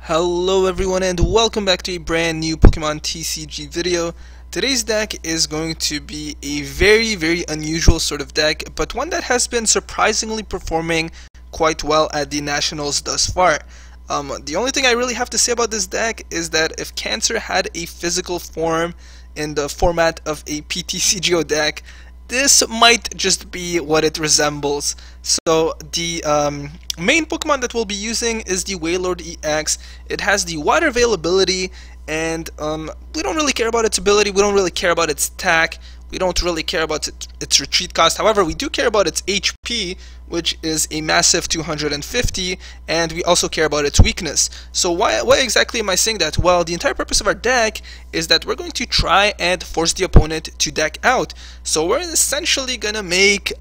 Hello everyone and welcome back to a brand new Pokemon TCG video. Today's deck is going to be a very unusual sort of deck, but one that has been surprisingly performing quite well at the Nationals thus far. The only thing I really have to say about this deck is that if Cancer had a physical form in the format of a PTCGO deck, this might just be what it resembles. So the main Pokemon that we'll be using is the Wailord EX. It has the water availability, and we don't really care about its ability, we don't really care about its attack, we don't really care about its retreat cost. However, we do care about its HP, which is a massive 250, and we also care about its weakness. So why exactly am I saying that? Well, the entire purpose of our deck is that we're going to try and force the opponent to deck out. So we're essentially gonna make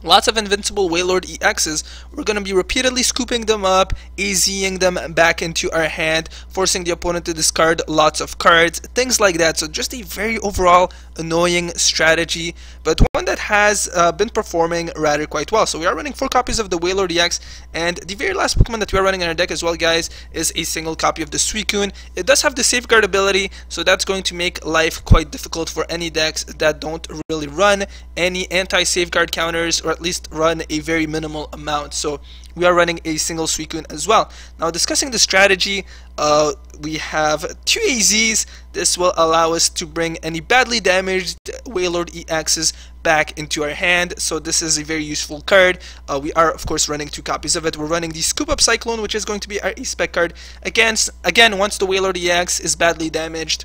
lots of invincible Wailord EXs. We're going to be repeatedly scooping them up, AZing them back into our hand, forcing the opponent to discard lots of cards, things like that. So just a very overall annoying strategy, but one that has been performing rather quite well. So we are running 4 copies of the Wailord EX, and the very last Pokemon that we are running in our deck as well, guys, is a single copy of the Suicune. It does have the safeguard ability, so that's going to make life quite difficult for any decks that don't really run any anti-safeguard counters, or at least run a very minimal amount. So we are running a single Suicune as well. Now, discussing the strategy, we have 2 AZs. This will allow us to bring any badly damaged Wailord EXs back into our hand, so this is a very useful card. We are of course running 2 copies of it. We're running the Scoop Up Cyclone, which is going to be our E-Spec card. Again, once the Wailord EX is badly damaged,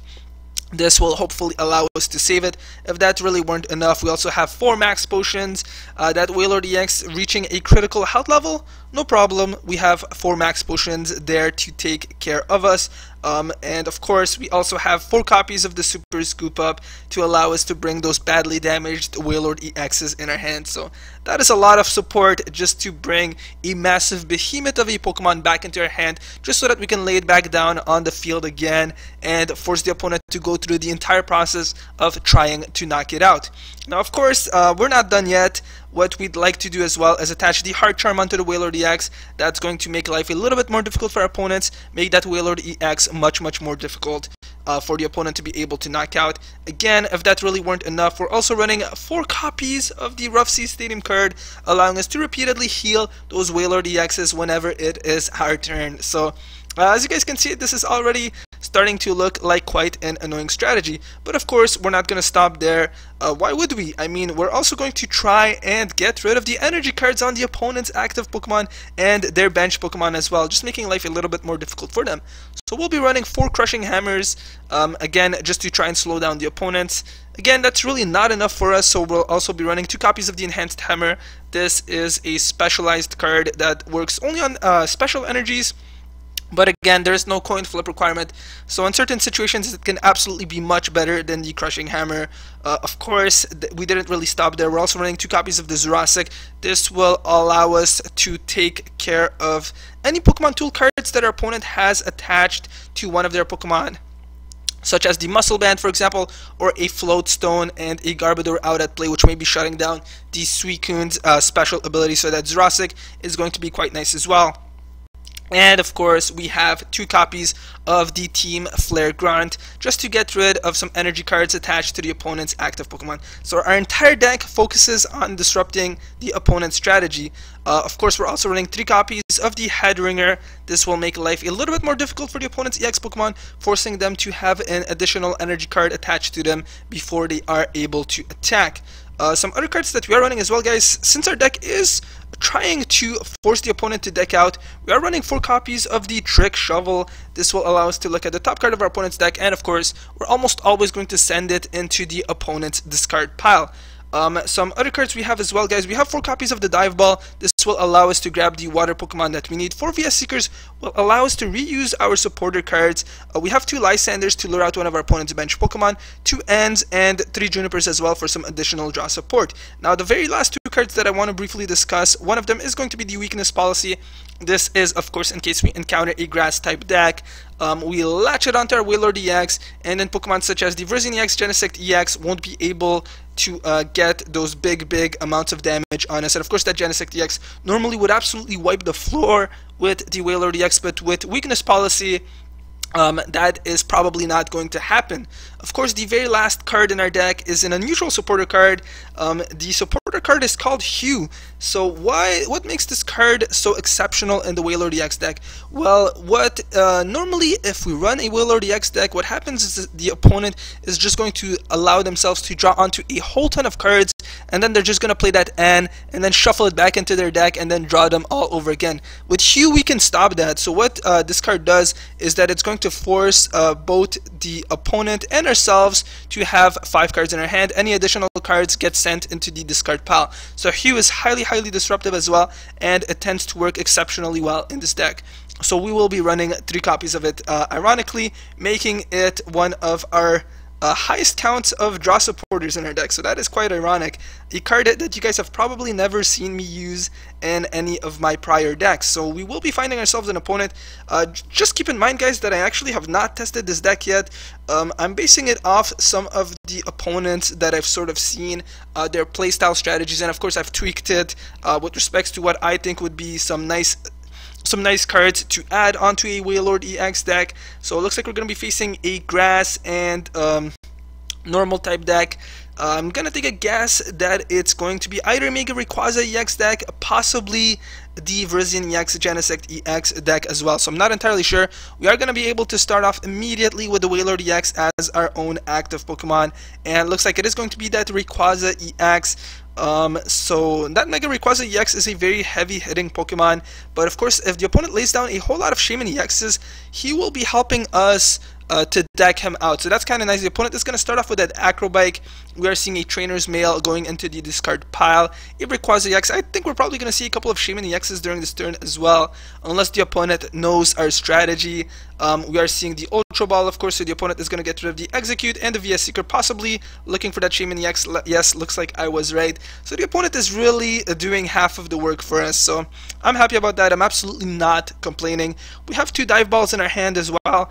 this will hopefully allow us to save it. If that really weren't enough, we also have 4 max potions. That Wailord EX reaching a critical health level, no problem. We have 4 max potions there to take care of us. And of course, we also have 4 copies of the Super Scoop Up to allow us to bring those badly damaged Wailord EXs in our hands. So that is a lot of support just to bring a massive behemoth of a Pokemon back into our hand, just so that we can lay it back down on the field again and force the opponent to go through the entire process of trying to knock it out. Now, of course, we're not done yet. What we'd like to do as well is attach the Heart Charm onto the Wailord EX. That's going to make life a little bit more difficult for our opponents, make that Wailord EX much more difficult for the opponent to be able to knock out. Again, if that really weren't enough, we're also running 4 copies of the Rough Sea Stadium card, allowing us to repeatedly heal those Wailord EXs whenever it is our turn. So as you guys can see, this is already starting to look like quite an annoying strategy, but of course we're not going to stop there. Why would we? I mean, we're also going to try and get rid of the energy cards on the opponent's active Pokemon and their bench Pokemon as well, just making life a little bit more difficult for them. So we'll be running 4 Crushing Hammers, again, just to try and slow down the opponents. Again, that's really not enough for us, so we'll also be running 2 copies of the Enhanced Hammer. This is a specialized card that works only on special energies. But again, there is no coin flip requirement, so in certain situations it can absolutely be much better than the Crushing Hammer. Of course, we didn't really stop there. We're also running 2 copies of the Jurassic. This will allow us to take care of any Pokemon tool cards that our opponent has attached to one of their Pokemon, such as the Muscle Band, for example, or a Float Stone and a Garbodor out at play, which may be shutting down the Suicune's special ability, so that Jurassic is going to be quite nice as well. And of course, we have 2 copies of the Team Flare Grunt, just to get rid of some energy cards attached to the opponent's active Pokemon. So our entire deck focuses on disrupting the opponent's strategy. Of course, we're also running 3 copies of the Headringer. This will make life a little bit more difficult for the opponent's EX Pokemon, forcing them to have an additional energy card attached to them before they are able to attack. Some other cards that we are running as well, guys, since our deck is trying to force the opponent to deck out, we are running 4 copies of the Trick Shovel. This will allow us to look at the top card of our opponent's deck, and of course, we're almost always going to send it into the opponent's discard pile. Some other cards we have as well, guys. We have 4 copies of the Dive Ball. This will allow us to grab the water Pokemon that we need. 4 VS Seekers will allow us to reuse our supporter cards. We have 2 Lysanders to lure out one of our opponent's bench Pokemon, 2 Ends, and 3 Junipers as well for some additional draw support. Now, the very last 2 cards that I want to briefly discuss, one of them is going to be the Weakness Policy. This is, of course, in case we encounter a Grass-type deck. We latch it onto our Wailord EX, and then Pokemon such as the Verzian EX, Genesect EX won't be able to get those big amounts of damage on us. And of course, that Genesect EX normally would absolutely wipe the floor with the Wailord EX, but with weakness policy, that is probably not going to happen. Of course, the very last card in our deck is an unusual supporter card. The supporter card is called Hue. So what makes this card so exceptional in the Wailord EX deck? Well, normally if we run a Wailord EX deck, what happens is that the opponent is just going to allow themselves to draw onto a whole ton of cards, and then they're just going to play that N and then shuffle it back into their deck and then draw them all over again. With Hue, we can stop that. So what this card does is that it's going to force both the opponent and ourselves to have 5 cards in our hand. Any additional cards get sent into the discard pile. So Hue is highly disruptive as well, and it tends to work exceptionally well in this deck. So we will be running 3 copies of it, ironically, making it one of our highest counts of draw supporters in our deck. So that is quite ironic. A card that you guys have probably never seen me use in any of my prior decks. So we will be finding ourselves an opponent. Just keep in mind, guys, that I actually have not tested this deck yet. I'm basing it off some of the opponents that I've sort of seen, their playstyle strategies, and of course I've tweaked it with respects to what I think would be some nice cards to add onto a Wailord EX deck. So it looks like we're going to be facing a grass and normal type deck. I'm going to take a guess that it's going to be either Mega Rayquaza EX deck, possibly the Virizion EX Genesect EX deck as well. So I'm not entirely sure. We are going to be able to start off immediately with the Wailord EX as our own active Pokemon, and it looks like it is going to be that Rayquaza EX. So that Mega Rayquaza EX is a very heavy hitting Pokemon, but of course if the opponent lays down a whole lot of Shaman EXs, he will be helping us to deck him out. So that's kind of nice. The opponent is going to start off with that Acrobike. We are seeing a Trainer's Mail going into the discard pile. A Rayquaza EX. I think we're probably going to see a couple of Shaman EXs during this turn as well, unless the opponent knows our strategy. We are seeing the Ultra Ball, of course, so the opponent is going to get rid of the Execute and the VS Seeker, possibly looking for that Shaman EX. Yes, looks like I was right. So the opponent is really doing half of the work for us, so I'm happy about that. I'm absolutely not complaining. We have 2 Dive Balls in our hand as well,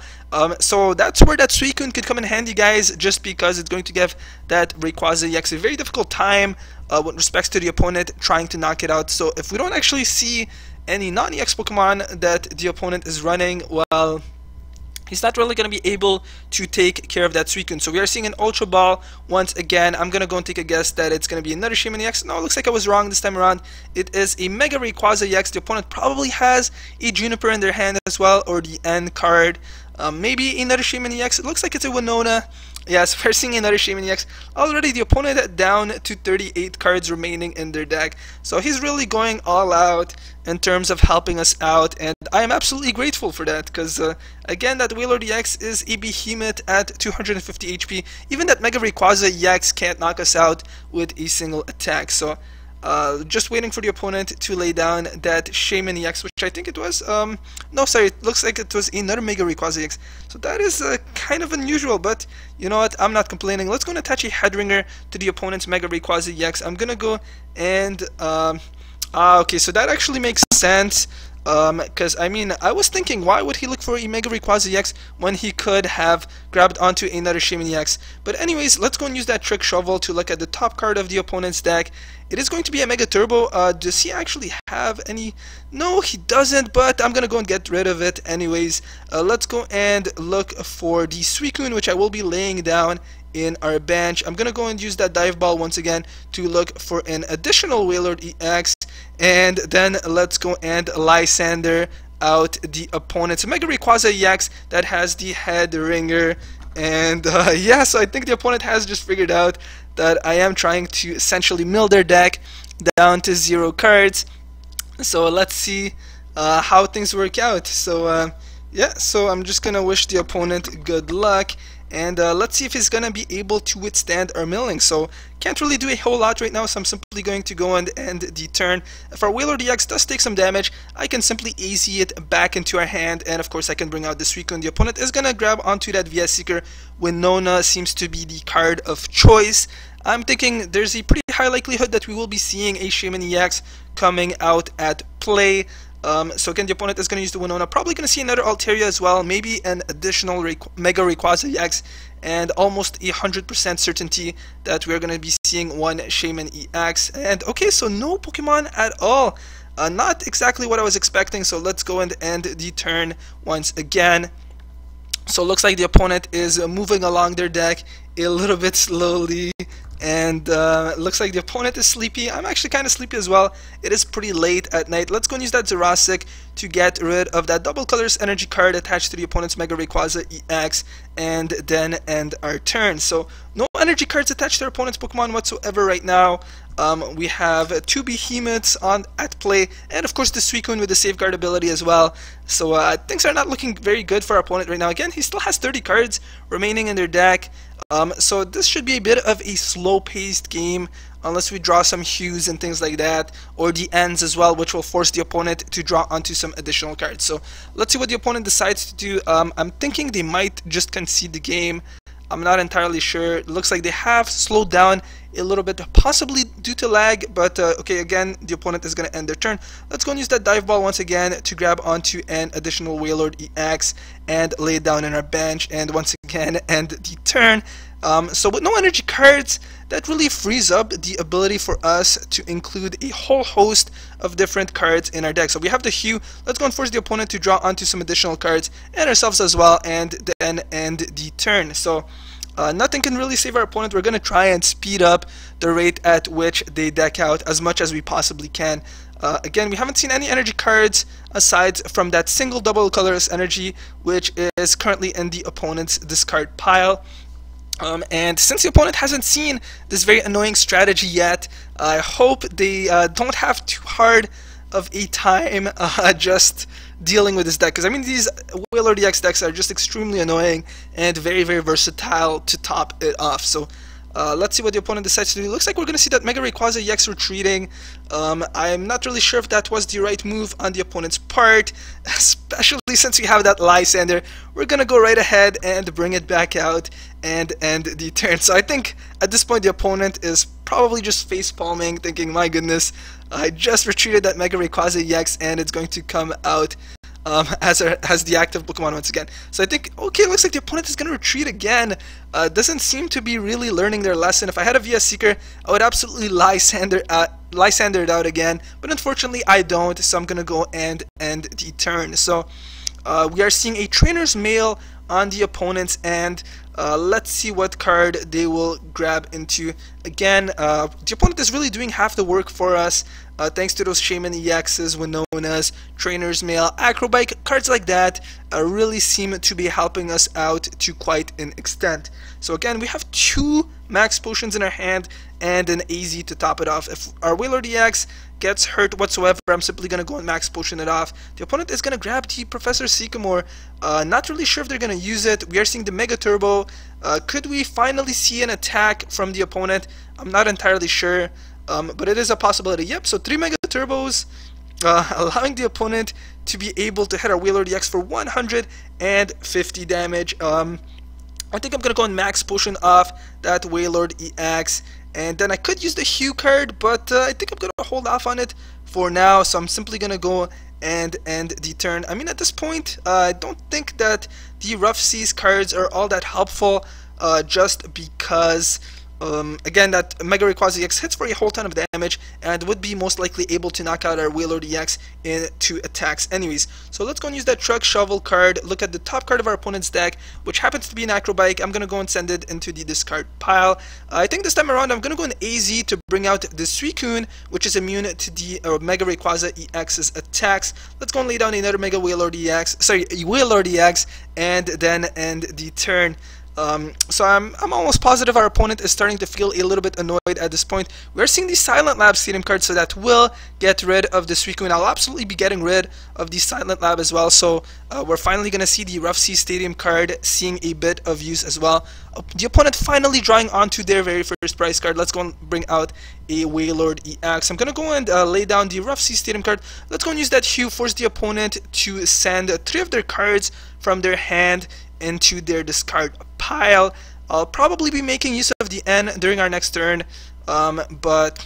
so that's where that Suicune could come in handy, guys, just because it's going to give that Rayquaza EX a very difficult time with respects to the opponent trying to knock it out. So if we don't actually see any non-EX Pokemon that the opponent is running, well, he's not really going to be able to take care of that Suicune. So we are seeing an Ultra Ball once again. I'm going to go and take a guess that it's going to be another Shaman EX. No, it looks like I was wrong this time around. It is a Mega Rayquaza EX. The opponent probably has a Juniper in their hand as well, or the N card. Maybe another Shaman EX. It looks like it's a Winona. Yes, we're seeing another Shaman EX. Already the opponent down to 38 cards remaining in their deck. So he's really going all out in terms of helping us out, and I am absolutely grateful for that, because again, that Wailord EX is a behemoth at 250 HP. Even that Mega Rayquaza EX can't knock us out with a single attack. So just waiting for the opponent to lay down that Shaman EX, which I think it was, no, sorry, it looks like it was another Mega Rayquaza EX. So that is kind of unusual, but you know what, I'm not complaining. Let's go and attach a Headringer to the opponent's Mega Rayquaza EX. I'm gonna go and, okay, so that actually makes sense. Because I mean, I was thinking, why would he look for a Mega Rayquaza EX when he could have grabbed onto another Shaman EX? But anyways, let's go and use that Trick Shovel to look at the top card of the opponent's deck. It is going to be a Mega Turbo. Does he actually have any? No, he doesn't, but I'm gonna go and get rid of it anyways. Let's go and look for the Suicune, which I will be laying down in our bench. I'm gonna go and use that Dive Ball once again to look for an additional Wailord EX, and then let's go and Lysander out the opponent's Mega Rayquaza EX that has the Headringer. And yeah, so I think the opponent has just figured out that I am trying to essentially mill their deck down to 0 cards. So let's see how things work out. So yeah, so I'm just gonna wish the opponent good luck, and let's see if he's gonna be able to withstand our milling. So can't really do a whole lot right now, so I'm simply going to go and end the turn. If our Wailord EX does take some damage, I can simply AZ it back into our hand, and of course I can bring out the Suicune. The opponent is gonna grab onto that VS Seeker. Winona seems to be the card of choice. I'm thinking there's a pretty high likelihood that we will be seeing a Shaman EX coming out at play. So again, the opponent is going to use the Winona, probably going to see another Altaria as well, maybe an additional Mega Rayquaza EX, and almost 100% certainty that we're going to be seeing one Shaman EX. And okay, so no Pokemon at all. Not exactly what I was expecting, so let's go and end the turn once again. So it looks like the opponent is moving along their deck a little bit slowly, and it looks like the opponent is sleepy. I'm actually kind of sleepy as well. It is pretty late at night. Let's go and use that Jurassic to get rid of that double colors energy card attached to the opponent's Mega Rayquaza EX, and then end our turn. So no energy cards attached to our opponent's Pokemon whatsoever right now. We have two Behemoths at play, and of course the Suicune with the Safeguard ability as well. So things are not looking very good for our opponent right now. Again, he still has 30 cards remaining in their deck. So this should be a bit of a slow-paced game unless we draw some hues and things like that, or the ends as well, which will force the opponent to draw onto some additional cards. So let's see what the opponent decides to do. I'm thinking they might just concede the game. I'm not entirely sure. It looks like they have slowed down a little bit, possibly due to lag, but okay, again, the opponent is going to end their turn. Let's go and use that Dive Ball once again to grab onto an additional Wailord EX and lay it down in our bench, and once again end the turn. So with no energy cards, that really frees up the ability for us to include a whole host of different cards in our deck. So we have the Hue. Let's go and force the opponent to draw onto some additional cards, and ourselves as well, and then end the turn. So nothing can really save our opponent. We're going to try and speed up the rate at which they deck out as much as we possibly can. Again, we haven't seen any energy cards aside from that single double colorless energy, which is currently in the opponent's discard pile. And since the opponent hasn't seen this very annoying strategy yet, I hope they don't have too hard of a time just dealing with this deck, because I mean these Wailord EX decks are just extremely annoying and very, very versatile to top it off. So let's see what the opponent decides to do. It looks like we're going to see that Mega Rayquaza EX retreating. I'm not really sure if that was the right move on the opponent's part, especially since we have that Lysander. We're going to go right ahead and bring it back out and end the turn. So I think at this point the opponent is probably just face palming, thinking, my goodness, I just retreated that Mega Rayquaza EX and it's going to come out as the active Pokemon once again. So I think, okay, it looks like the opponent is going to retreat again. Doesn't seem to be really learning their lesson. If I had a VS Seeker, I would absolutely Lysander it out again, but unfortunately I don't, so I'm going to go and end the turn. So we are seeing a Trainer's Mail on the opponent's end. Let's see what card they will grab into. Again, the opponent is really doing half the work for us, thanks to those Shaman EXs, known as Trainer's Mail, Acrobike, cards like that really seem to be helping us out to quite an extent. So again, we have two Max Potions in our hand and an AZ to top it off. If our Wailord EX gets hurt whatsoever, I'm simply going to go and Max Potion it off. The opponent is going to grab the Professor Sycamore. Not really sure if they're going to use it. We are seeing the Mega Turbo. Could we finally see an attack from the opponent? I'm not entirely sure, but it is a possibility. Yep, so 3 Mega Turbos, allowing the opponent to be able to hit our Wailord EX for 150 damage. I think I'm going to go and Max Potion off that Wailord EX, and then I could use the Hue card, but I think I'm going to hold off on it for now, so I'm simply going to go and end the turn. I mean, at this point, I don't think that the Rough Seas cards are all that helpful, just because again, that Mega Rayquaza EX hits for a whole ton of damage and would be most likely able to knock out our Wailord EX in 2 attacks anyways. So let's go and use that Truck Shovel card, look at the top card of our opponent's deck, which happens to be an Acrobike. I'm going to go and send it into the discard pile. I think this time around I'm going to go in AZ to bring out the Suicune, which is immune to the Mega Rayquaza EX's attacks. Let's go and lay down another Mega Wailord EX, and then end the turn. So I'm almost positive our opponent is starting to feel a little bit annoyed at this point. We're seeing the Silent Lab Stadium card, so that will get rid of the Suicune. I'll absolutely be getting rid of the Silent Lab as well, so we're finally going to see the Rough Sea Stadium card seeing a bit of use as well. The opponent finally drawing onto their very first prize card. Let's go and bring out a Wailord EX. I'm going to go and lay down the Rough Sea Stadium card. Let's go and use that Hue, force the opponent to send 3 of their cards from their hand into their discard pile. I'll probably be making use of the N during our next turn, but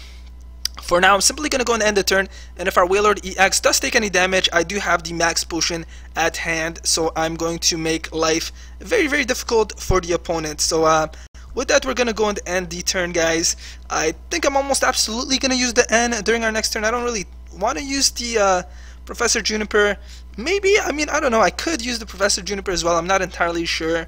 for now I'm simply going to go and end the turn, and if our Wailord EX does take any damage, I do have the Max Potion at hand, so I'm going to make life very, very difficult for the opponent. So with that, we're going to go and end the turn, guys. I think I'm almost absolutely going to use the N during our next turn. I don't really want to use the Professor Juniper. Maybe, I mean, I don't know, I could use the Professor Juniper as well. I'm not entirely sure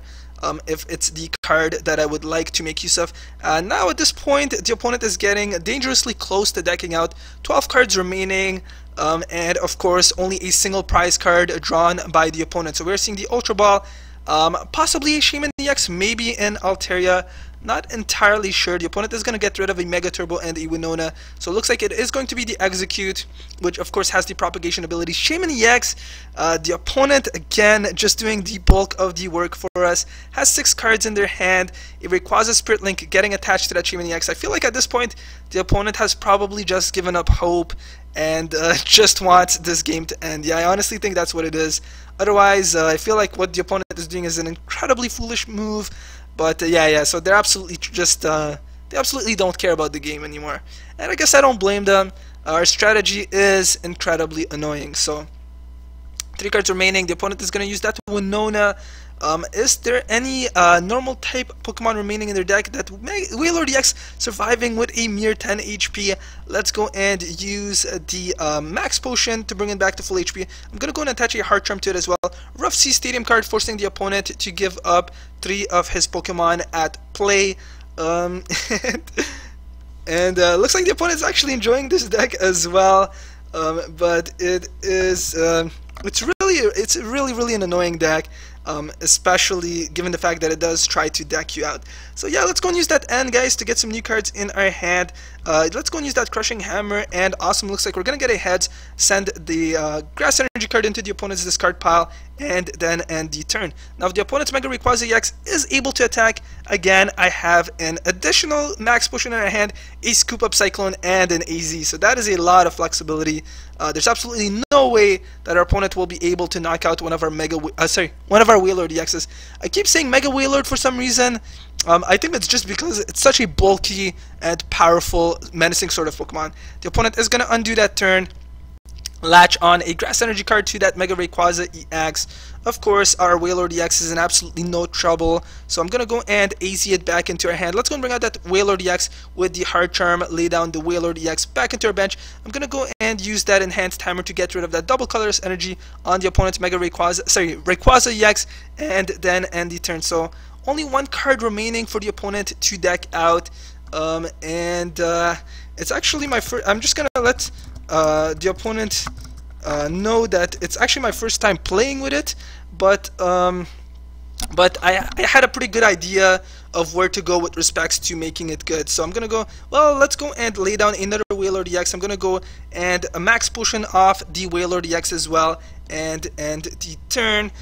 if it's the card that I would like to make use of. Now at this point, the opponent is getting dangerously close to decking out. 12 cards remaining, and of course only a single prize card drawn by the opponent. So we're seeing the Ultra Ball, possibly a Shaman EX, maybe an Altaria. Not entirely sure. The opponent is going to get rid of a Mega Turbo and a Winona. So it looks like it is going to be the Execute, which of course has the propagation ability. Shaman EX, the opponent again just doing the bulk of the work for us. Has 6 cards in their hand. A Rayquaza Spirit Link getting attached to that Shaman EX. I feel like at this point the opponent has probably just given up hope and just wants this game to end. Yeah, I honestly think that's what it is. Otherwise, I feel like what the opponent is doing is an incredibly foolish move. But yeah, so they're absolutely just, they absolutely don't care about the game anymore. And I guess I don't blame them. Our strategy is incredibly annoying. So, 3 cards remaining. The opponent is going to use that Winona. Is there any normal type Pokemon remaining in their deck? That Wailord EX surviving with a mere 10 HP. Let's go and use the Max Potion to bring it back to full HP. I'm going to go and attach a Heart Charm to it as well. Rough Sea Stadium card forcing the opponent to give up 3 of his Pokemon at play. And looks like the opponent is actually enjoying this deck as well. But it is it's really an annoying deck. Especially given the fact that it does try to deck you out. So yeah, let's go and use that N, guys, to get some new cards in our hand. Let's go and use that Crushing Hammer, and awesome, looks like we're going to get a Heads, send the Grass Energy card into the opponent's discard pile, and then end the turn. Now if the opponent's Mega Rayquaza EX is able to attack, again, I have an additional Max Potion in our hand, a Scoop Up Cyclone, and an AZ. So that is a lot of flexibility. There's absolutely no way that our opponent will be able to knock out one of our Wailord EXs. I keep saying Mega Wailord for some reason. I think it's just because it's such a bulky and powerful, menacing sort of Pokemon. The opponent is going to undo that turn, latch on a Grass Energy card to that Mega Rayquaza EX. Of course, our Wailord EX is in absolutely no trouble, so I'm going to go and AZ it back into our hand. Let's go and bring out that Wailord EX with the Heart Charm, lay down the Wailord EX back into our bench. I'm going to go and use that Enhanced Hammer to get rid of that double colorless energy on the opponent's Rayquaza EX, and then end the turn. So only 1 card remaining for the opponent to deck out, it's actually my first. I'm just going to let the opponent know that it's actually my first time playing with it, but I had a pretty good idea of where to go with respects to making it good. So I'm gonna go, well, let's go and lay down another Wailord EX. I'm gonna go and Max Potion off the Wailord EX as well, and end the turn.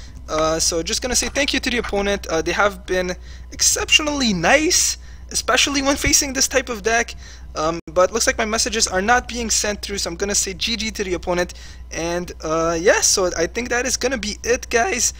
So just gonna say thank you to the opponent. They have been exceptionally nice, especially when facing this type of deck. But looks like my messages are not being sent through, so I'm gonna say GG to the opponent. And yeah, so I think that is gonna be it, guys.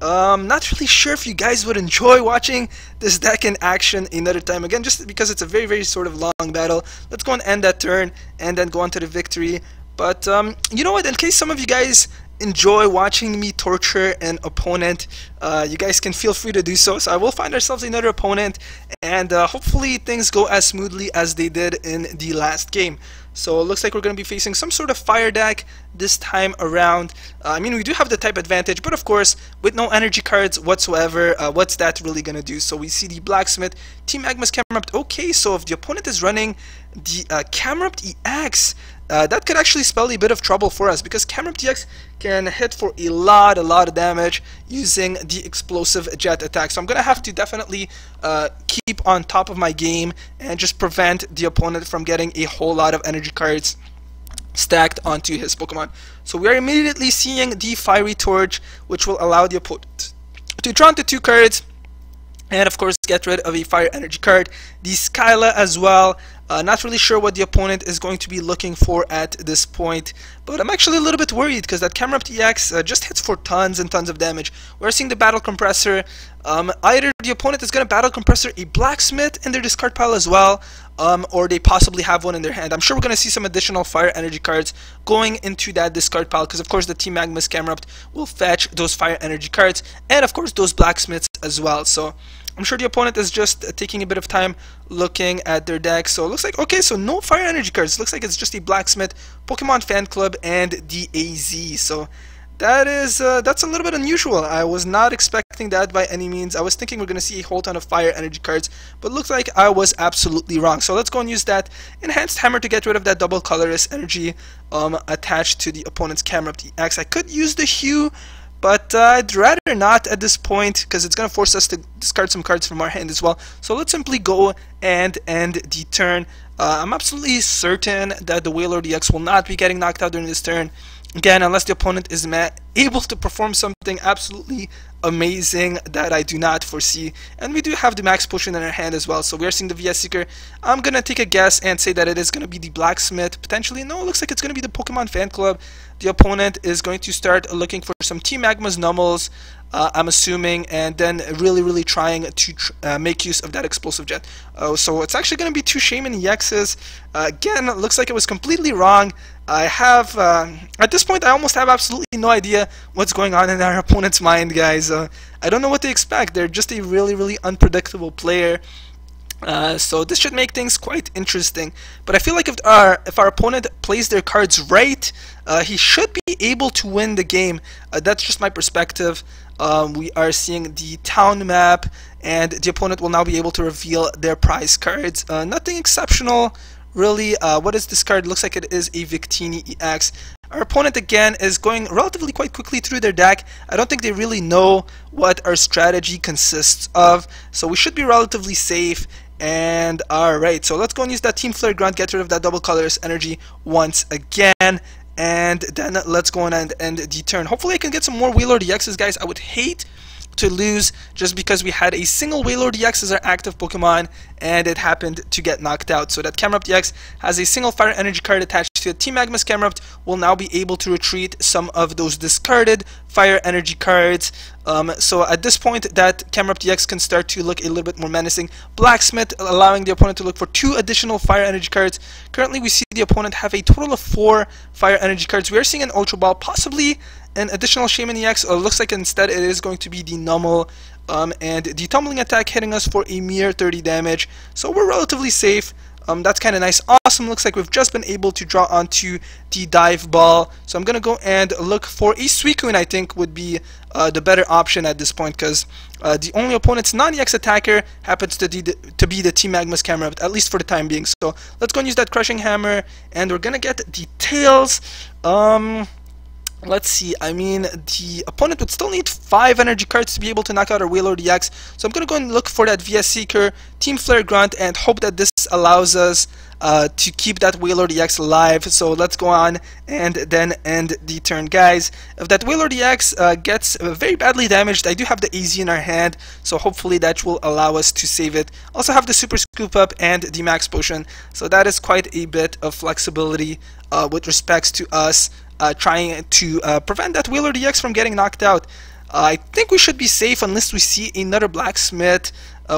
Not really sure if you guys would enjoy watching this deck in action another time, again, just because it's a very sort of long battle. Let's go and end that turn and then go on to the victory. But you know what, in case some of you guys enjoy watching me torture an opponent, you guys can feel free to do so. So I will find ourselves another opponent, and hopefully things go as smoothly as they did in the last game. So it looks like we're going to be facing some sort of fire deck this time around. I mean, we do have the type advantage, but of course, with no energy cards whatsoever, what's that really going to do? So we see the Blacksmith, Team Magma's Camerupt. Okay, so if the opponent is running the Camerupt EX, that could actually spell a bit of trouble for us, because Camerupt EX can hit for a lot of damage using the explosive jet attack. So I'm going to have to definitely keep on top of my game and just prevent the opponent from getting a whole lot of energy cards stacked onto his Pokemon. So we are immediately seeing the Fiery Torch, which will allow the opponent to draw into 2 cards, and of course get rid of a fire energy card. The Skyla as well. Not really sure what the opponent is going to be looking for at this point, but I'm actually a little bit worried because that Camerupt EX just hits for tons and tons of damage. We're seeing the Battle Compressor. Either the opponent is going to Battle Compressor a Blacksmith in their discard pile as well, or they possibly have one in their hand. I'm sure we're going to see some additional fire energy cards going into that discard pile, because of course the Team Magma's Camerupt will fetch those fire energy cards, and of course those Blacksmiths as well. So I'm sure the opponent is just taking a bit of time looking at their deck. So it looks like, okay, so no fire energy cards. It looks like it's just a Blacksmith, Pokemon Fan Club, and DAZ. So that's a little bit unusual. I was not expecting that by any means. I was thinking we're going to see a whole ton of fire energy cards, but it looks like I was absolutely wrong. So let's go and use that Enhanced Hammer to get rid of that double colorless energy attached to the opponent's Camerupt EX. I could use the Hue, but I'd rather not at this point because it's going to force us to discard some cards from our hand as well. So let's simply go and end the turn. I'm absolutely certain that the Wailord EX will not be getting knocked out during this turn. Again, unless the opponent is able to perform something absolutely amazing that I do not foresee. And we do have the Max Potion in our hand as well, so we are seeing the VS Seeker. I'm going to take a guess and say that it is going to be the Blacksmith. Potentially, no, it looks like it's going to be the Pokemon Fan Club. The opponent is going to start looking for some Team Magma's Nummels, I'm assuming, and then really trying to make use of that Explosive Jet. So it's actually going to be 2 Shaman EXs. Again, it looks like it was completely wrong. I have, at this point, I almost have absolutely no idea what's going on in our opponent's mind, guys. I don't know what to expect. They're just a really unpredictable player. So this should make things quite interesting. But I feel like if our opponent plays their cards right, he should be able to win the game. That's just my perspective. We are seeing the town map, and the opponent will now be able to reveal their prize cards. Nothing exceptional, really. What is this card? Looks like it is a Victini EX. Our opponent again is going relatively quite quickly through their deck. I don't think they really know what our strategy consists of, so we should be relatively safe. And alright, so let's go and use that Team Flare Grunt, get rid of that double colorless energy once again, and then let's go on and end the turn. Hopefully I can get some more Wailord EXs, guys. I would hate to lose just because we had a single Wailord EX as our active Pokemon and it happened to get knocked out. So that Camerupt EX has a single fire energy card attached to it. Team Magma's Camerupt will now be able to retreat some of those discarded fire energy cards. So at this point, that Camerupt EX can start to look a little bit more menacing. Blacksmith allowing the opponent to look for 2 additional fire energy cards. Currently we see the opponent have a total of 4 fire energy cards. We are seeing an Ultra Ball, possibly an additional Shaman EX. Looks like instead it is going to be the Nummel, and the Tumbling Attack hitting us for a mere 30 damage. So we're relatively safe. That's kind of nice. Awesome. Looks like we've just been able to draw onto the Dive Ball. So I'm going to go and look for a Suicune. I think would be the better option at this point, because the only opponent's non-EX attacker happens to be the Team Magma's Camerupt, at least for the time being. So let's go and use that Crushing Hammer, and we're going to get the Tails. Let's see, I mean, the opponent would still need 5 energy cards to be able to knock out our Wailord EX. So I'm going to go and look for that VS Seeker, Team Flare Grunt, and hope that this allows us to keep that Wailord EX alive. So let's go on and then end the turn, guys. If that Wailord EX gets very badly damaged, I do have the AZ in our hand, so hopefully that will allow us to save it. Also have the Super Scoop Up and the Max Potion, so that is quite a bit of flexibility with respects to us trying to prevent that Wailord EX from getting knocked out. I think we should be safe unless we see another Blacksmith,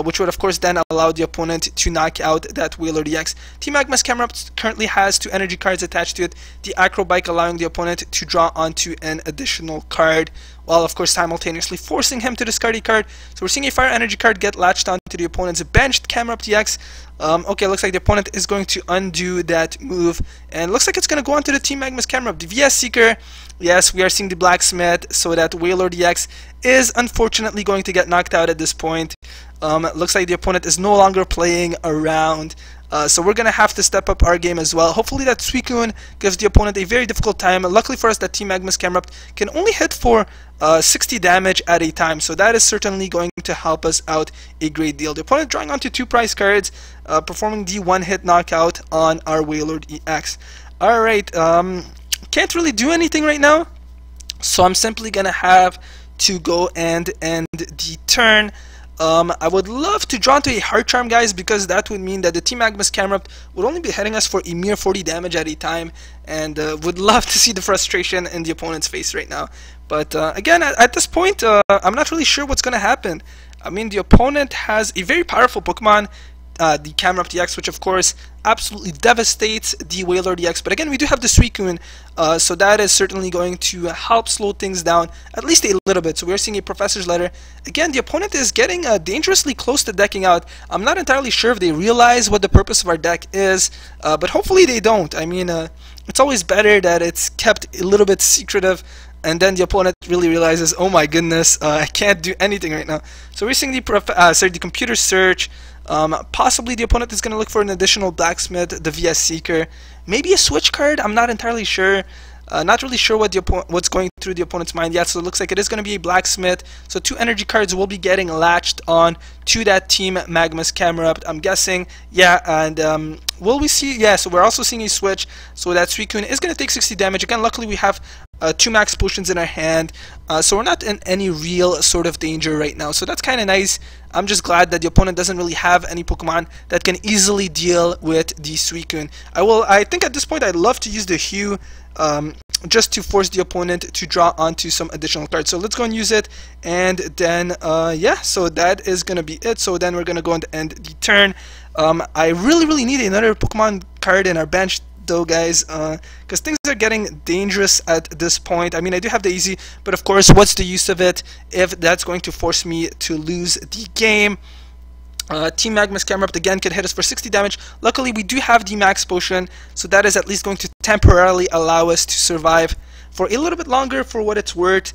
which would of course then allow the opponent to knock out that Wailord EX. Team Magma's Camerupt currently has 2 energy cards attached to it. The Acro Bike allowing the opponent to draw onto an additional card, while of course simultaneously forcing him to discard a card. So we're seeing a fire energy card get latched onto the opponent's benched Camerupt EX. Okay, looks like the opponent is going to undo that move, and looks like it's going to go onto the Team Magma's Camerupt. The VS Seeker, yes, we are seeing the Blacksmith, so that Wailord EX is unfortunately going to get knocked out at this point. Looks like the opponent is no longer playing around. So we're going to have to step up our game as well. Hopefully that Suicune gives the opponent a very difficult time. Luckily for us, that Team Magma's Camerupt can only hit for 60 damage at a time. So that is certainly going to help us out a great deal. The opponent drawing onto 2 prize cards, performing the 1-hit knockout on our Wailord EX. Alright, can't really do anything right now. So I'm simply going to have to go and end the turn. I would love to draw into a Heart Charm, guys, because that would mean that the Team Magma's Camerupt would only be hitting us for a mere 40 damage at a time, and would love to see the frustration in the opponent's face right now. But again, at this point, I'm not really sure what's going to happen. I mean, the opponent has a very powerful Pokemon. the Camera EX, which of course absolutely devastates the Wailord EX. But again, we do have the Suicune, so that is certainly going to help slow things down at least a little bit. So we're seeing a Professor's Letter. Again, the opponent is getting dangerously close to decking out. I'm not entirely sure if they realize what the purpose of our deck is, but hopefully they don't. I mean, it's always better that it's kept a little bit secretive, and then the opponent really realizes, oh my goodness, I can't do anything right now. So we're seeing the Computer Search. Possibly the opponent is going to look for an additional Blacksmith, the VS Seeker, maybe a Switch card. I'm not entirely sure. Not really sure what's going through the opponent's mind yet. So it looks like it is going to be a Blacksmith. So 2 energy cards will be getting latched on to that Team Magma's Camerupt, I'm guessing. Yeah, and will we see? Yeah, so we're also seeing a Switch. So that Suicune is going to take 60 damage. Again, luckily we have 2 max potions in our hand, so we're not in any real sort of danger right now. So that's kind of nice. I'm just glad that the opponent doesn't really have any Pokemon that can easily deal with the Suicune. I think at this point I'd love to use the Hue, just to force the opponent to draw onto some additional cards. So let's go and use it, and then yeah, so that is gonna be it. So then we're gonna go and end the turn. I really need another Pokemon card in our bench though, guys, because things are getting dangerous at this point. I mean, I do have the Easy, but of course, what's the use of it if that's going to force me to lose the game? Team Magma's Camerupt again could hit us for 60 damage. Luckily, we do have the Max Potion, so that is at least going to temporarily allow us to survive for a little bit longer for what it's worth.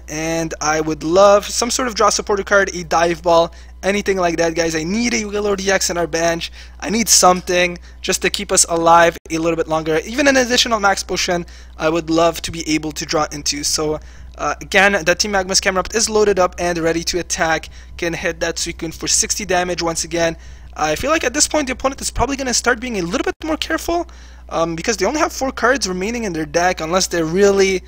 And I would love some sort of draw supporter card, a Dive Ball, anything like that, guys. I need a Wailord EX in our bench. I need something just to keep us alive a little bit longer. Even an additional Max Potion, I would love to be able to draw into. So again, that Team Magma's Camerupt is loaded up and ready to attack. Can hit that Suicune for 60 damage once again. I feel like at this point the opponent is probably going to start being a little bit more careful, because they only have 4 cards remaining in their deck, unless they're really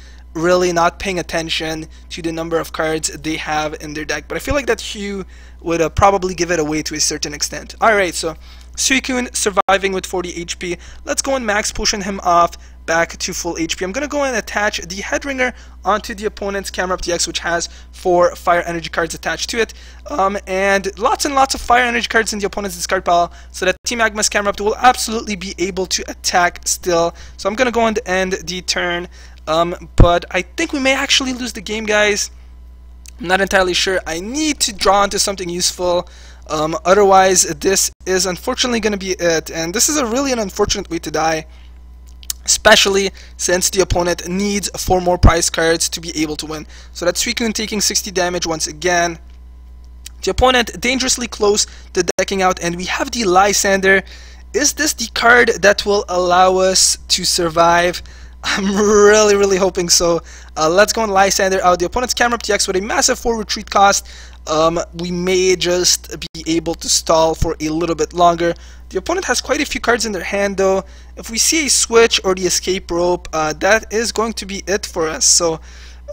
not paying attention to the number of cards they have in their deck. But I feel like that Hue would probably give it away to a certain extent. Alright, so Suicune surviving with 40 HP. Let's go and Max Potion him off back to full HP. I'm going to go and attach the Headringer onto the opponent's Camerupt EX, which has 4 Fire Energy cards attached to it. And lots of Fire Energy cards in the opponent's discard pile, so that Team Magma's Camerupt will absolutely be able to attack still. So I'm going to go and end the turn. But I think we may actually lose the game, guys. I'm not entirely sure. I need to draw into something useful. Otherwise, this is unfortunately going to be it. And this is really an unfortunate way to die, especially since the opponent needs 4 more prize cards to be able to win. So that's Suicune taking 60 damage once again. The opponent dangerously close to decking out, and we have the Lysander. Is this the card that will allow us to survive? I'm really hoping so. Let's go and Lysander out. The opponent's Camerupt EX with a massive 4 retreat cost. We may just be able to stall for a little bit longer. The opponent has quite a few cards in their hand though. If we see a Switch or the Escape Rope, that is going to be it for us. So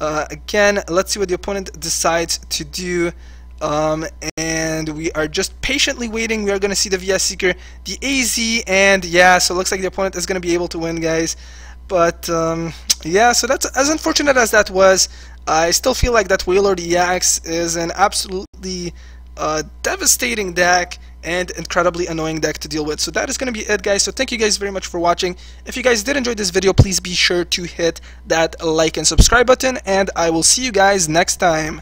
again, let's see what the opponent decides to do. And we are just patiently waiting. We are going to see the VS Seeker, the AZ, and yeah, so it looks like the opponent is going to be able to win, guys. But yeah, so that's as unfortunate as that was. I still feel like that Wailord EX is an absolutely devastating deck and incredibly annoying deck to deal with. So that is going to be it, guys. So thank you guys very much for watching. If you guys did enjoy this video, please be sure to hit that like and subscribe button, and I will see you guys next time.